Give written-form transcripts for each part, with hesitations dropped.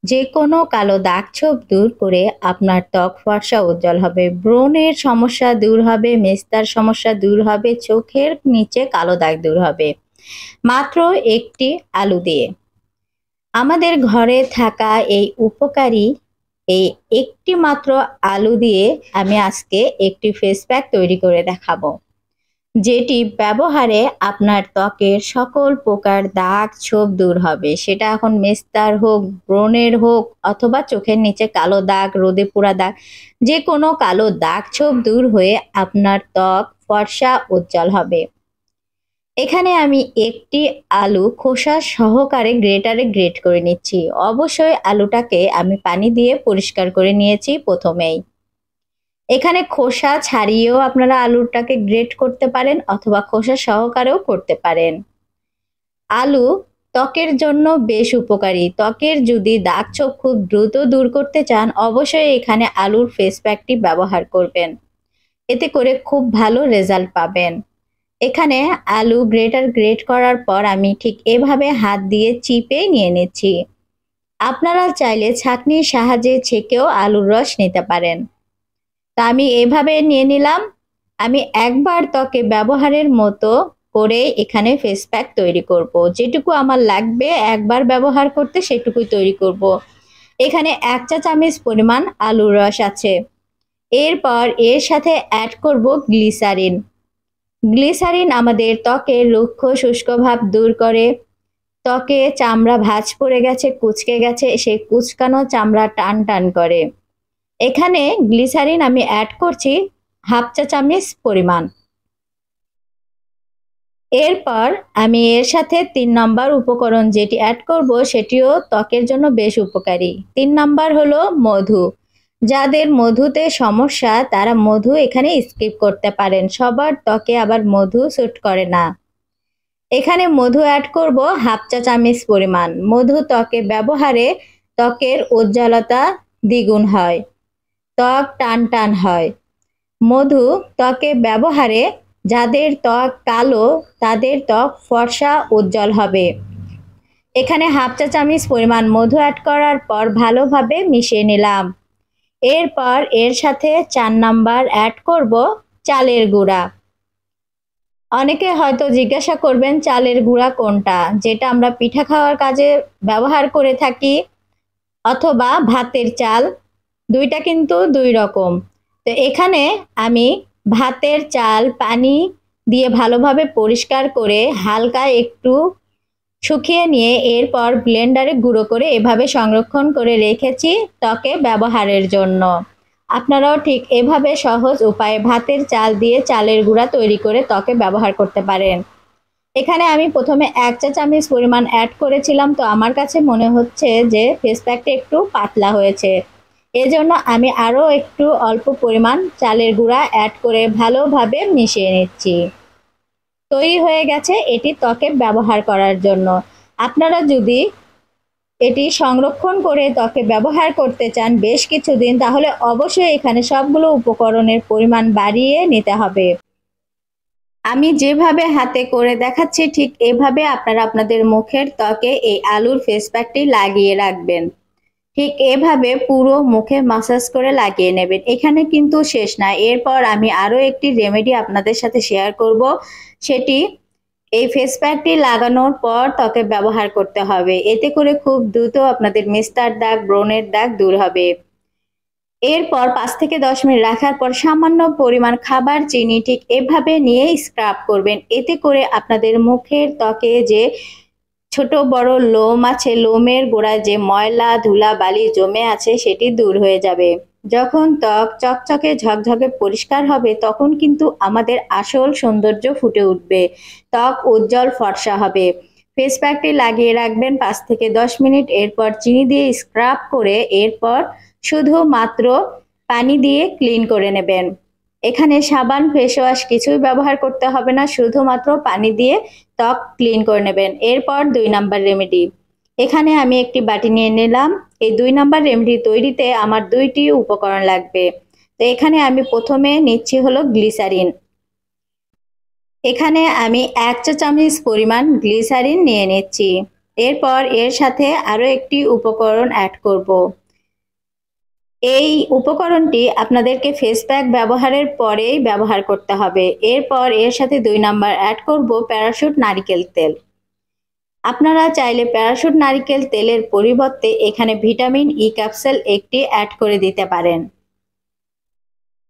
যে কোনো কালো দাগ ছোপ দূর করে আপনার ত্বক ফর্সা উজ্জ্বল হবে, ব্রণের সমস্যা দূর হবে, মেস্তার সমস্যা দূর হবে, চোখের নিচে কালো দাগ দূর হবে মাত্র একটি আলু দিয়ে। আমাদের ঘরে থাকা এই উপকারী এই একটি মাত্র আলু দিয়ে আমি আজকে একটি ফেস প্যাক তৈরি করে দেখাবো, যেটি ব্যবহারে আপনার ত্বকের সকল প্রকার দাগ ছোপ দূর হবে। সেটা এখন মেস্তার হোক, ব্রণের হোক, অথবা চোখের নিচে কালো দাগ, রোদে পোড়া দাগ, যে কোনো কালো দাগ ছোপ দূর হয়ে আপনার ত্বক ফর্সা উজ্জ্বল হবে। এখানে আমি একটি আলু খোসা সহকারে গ্রেটারে গ্রেট করে নিচ্ছি। অবশ্যই আলুটাকে আমি পানি দিয়ে পরিষ্কার করে নিয়েছি প্রথমেই। এখানে খোসা ছাড়িয়েও আপনারা আলুটাকে গ্রেট করতে পারেন অথবা খোসা সহকারেও করতে পারেন। আলু ত্বকের জন্য বেশ উপকারী। ত্বকের যদি দাগ ছোপ খুব দ্রুত দূর করতে চান, অবশ্যই এখানে আলুর ফেস প্যাকটি ব্যবহার করবেন। এতে করে খুব ভালো রেজাল্ট পাবেন। এখানে আলু গ্রেট করার পর আমি ঠিক এভাবে হাত দিয়ে চিপে নিয়ে নিচ্ছি। আপনারা চাইলে ছাঁকনির সাহায্যে ছেঁকেও আলুর রস নিতে পারেন। তা আমি এভাবে নিয়ে নিলাম। আমি একবার ত্বকে ব্যবহারের মতো করে এখানে ফেস প্যাক তৈরি করব। যেটুকু আমার লাগবে একবার ব্যবহার করতে সেটুকুই তৈরি করব। এখানে 1 চা চামচ পরিমাণ আলুর রস আছে। এরপর এর সাথে অ্যাড করব গ্লিসারিন। গ্লিসারিন আমাদের ত্বকের রুক্ষ শুষ্ক ভাব দূর করে। ত্বকে চামড়া ভাঁজ পড়ে গেছে, কুঁচকে গেছে, সেই কুঁচকানো চামড়া টান টান করে। এখানে গ্লিসারিন আমি অ্যাড করছি 1/2 চা চামচ পরিমাণ। এরপর আমি এর সাথে 3 নম্বর উপকরণ যেটি অ্যাড করব সেটিও ত্বকের জন্য বেশ উপকারী। 3 নম্বর হলো মধু। যাদের মধুতে সমস্যা তারা মধু এখানে স্কিপ করতে পারেন। সবার ত্বকে আবার মধু স্যুট করে না। এখানে মধু অ্যাড করব 1/2 চা চামচ পরিমাণ। মধু ত্বকে ব্যবহারে ত্বকের উজ্জ্বলতা দ্বিগুণ হয়, ত্বক টান টান হয়। মধু ত্বকে ব্যবহারে যাদের ত্বক কালো তাদের ত্বক ফর্সা উজ্জ্বল হবে। এখানে 1/2 চা চামচ পরিমাণ মধু অ্যাড করার পর ভালোভাবে মিশিয়ে নিলাম। এরপর এর সাথে 4 নাম্বার অ্যাড করব চালের গুঁড়া। অনেকে হয়তো জিজ্ঞাসা করবেন চালের গুঁড়া কোনটা, যেটা আমরা পিঠা খাওয়ার কাজে ব্যবহার করে থাকি, অথবা ভাতের চাল। দুইটা কিন্তু দুই রকম। তো এখানে আমি ভাতের চাল পানি দিয়ে ভালোভাবে পরিষ্কার করে হালকা একটু শুকিয়ে নিয়ে এরপর ব্লেন্ডারে গুঁড়ো করে এভাবে সংরক্ষণ করে রেখেছি ত্বকে ব্যবহারের জন্য। আপনারাও ঠিক এভাবে সহজ উপায়ে ভাতের চাল দিয়ে চালের গুঁড়া তৈরি করে ত্বকে ব্যবহার করতে পারেন। এখানে আমি প্রথমে 1 চা চামচ পরিমাণ অ্যাড করেছিলাম, তো আমার কাছে মনে হচ্ছে যে ফেস প্যাকটা একটু পাতলা হয়েছে। এজন্য আমি আরও একটু অল্প পরিমাণ চালের গুঁড়া অ্যাড করে ভালোভাবে মিশিয়ে নিচ্ছি। তৈরি হয়ে গেছে এটি ত্বকে ব্যবহার করার জন্য। আপনারা যদি এটি সংরক্ষণ করে ত্বকে ব্যবহার করতে চান বেশ কিছুদিন, তাহলে অবশ্যই এখানে সবগুলো উপকরণের পরিমাণ বাড়িয়ে নিতে হবে। আমি যেভাবে হাতে করে দেখাচ্ছি ঠিক এভাবে আপনারা আপনাদের মুখের ত্বকে এই আলুর ফেস প্যাকটি লাগিয়ে রাখবেন। ঠিক এভাবে পুরো মুখে মাসাজ করে লাগিয়ে নেবেন। এখানে কিন্তু শেষ না, এরপর আমি আরও একটি রেমেডি আপনাদের সাথে শেয়ার করব। সেটি এই ফেস প্যাকটি লাগানোর পর ত্বকে ব্যবহার করতে হবে। এতে করে খুব দ্রুত আপনাদের মেস্তার দাগ, ব্রণের দাগ দূর হবে। এরপর 5 থেকে 10 মিনিট রাখার পর সামান্য পরিমাণ খাবার চিনি ঠিক এভাবে নিয়ে স্ক্রাব করবেন। এতে করে আপনাদের মুখের ত্বকে যে ছোট বড় লোম আছে, লোমের গোড়ায় যে ময়লা ধুলা বালি জমে আছে সেটি দূর হয়ে যাবে। যখন ত্বক চকচকে ঝকঝকে পরিষ্কার হবে তখন কিন্তু আমাদের আসল সৌন্দর্য ফুটে উঠবে, ত্বক উজ্জ্বল ফর্সা হবে। ফেস প্যাকটি লাগিয়ে রাখবেন 5 থেকে 10 মিনিট। এরপর চিনি দিয়ে স্ক্রাব করে এরপর শুধুমাত্র পানি দিয়ে ক্লিন করে নেবেন। এখানে সাবান, ফেস ওয়াশ কিছুই ব্যবহার করতে হবে না, শুধুমাত্র পানি দিয়ে ত্বক ক্লিন করে নেবেন। এরপর 2 নাম্বার রেমেডি। এখানে আমি একটি বাটি নিয়ে নিলাম। এই 2 নাম্বার রেমেডি তৈরিতে আমার 2টি উপকরণ লাগবে। তো এখানে আমি প্রথমে নিচ্ছি হলো গ্লিসারিন। এখানে আমি 1 চা চামচ পরিমাণ গ্লিসারিন নিয়ে নিচ্ছি। এরপর এর সাথে আরও একটি উপকরণ অ্যাড করব। এই উপকরণটি আপনাদেরকে ফেস প্যাক ব্যবহারের পরেই ব্যবহার করতে হবে। এরপর এর সাথে 2 নাম্বার অ্যাড করব প্যারাশুট নারিকেল তেল। আপনারা চাইলে প্যারাশুট নারিকেল তেলের পরিবর্তে এখানে ভিটামিন ই ক্যাপসুল একটি অ্যাড করে দিতে পারেন।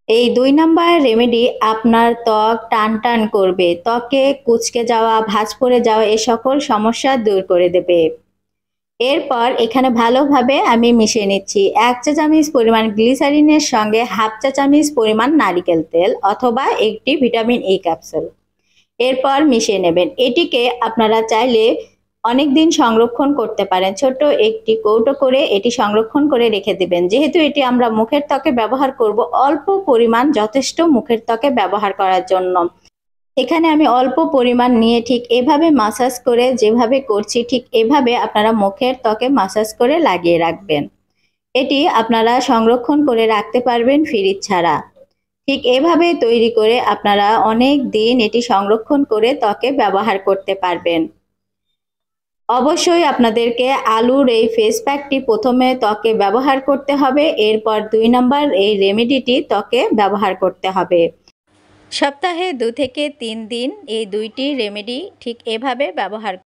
এই 2 নাম্বার রেমেডি আপনার ত্বক টান করবে, ত্বকে কুঁচকে যাওয়া, ভাঁজ পড়ে যাওয়া এ সকল সমস্যা দূর করে দেবে। এরপর এখানে ভালোভাবে আমি মিশিয়ে নিচ্ছি। 1 চা চামচ পরিমাণ গ্লিসারিনের সঙ্গে 1/2 চা চামচ পরিমাণ নারিকেল তেল অথবা একটি ভিটামিন ই ক্যাপসুল। এরপর মিশিয়ে নেবেন। এটিকে আপনারা চাইলে অনেক দিন সংরক্ষণ করতে পারেন। ছোট একটি কৌটো করে এটি সংরক্ষণ করে রেখে দিবেন। যেহেতু এটি আমরা মুখের ত্বকে ব্যবহার করব, অল্প পরিমাণ যথেষ্ট মুখের ত্বকে ব্যবহার করার জন্য। এখানে আমি অল্প পরিমাণ নিয়ে ঠিক এভাবে মাসাজ করে যেভাবে করছি ঠিক এভাবে আপনারা মুখের ত্বকে মাসাজ করে লাগিয়ে রাখবেন। এটি আপনারা সংরক্ষণ করে রাখতে পারবেন ফ্রিজ ছাড়া। ঠিক এভাবে তৈরি করে আপনারা অনেক দিন এটি সংরক্ষণ করে ত্বকে ব্যবহার করতে পারবেন। অবশ্যই আপনাদেরকে আলুর এই ফেস প্যাকটি প্রথমে ত্বকে ব্যবহার করতে হবে, এরপর 2 নাম্বার এই রেমেডিটি ত্বকে ব্যবহার করতে হবে। সপ্তাহে 2 থেকে 3 দিন এই 2টি রেমেডি ঠিক এভাবে ব্যবহার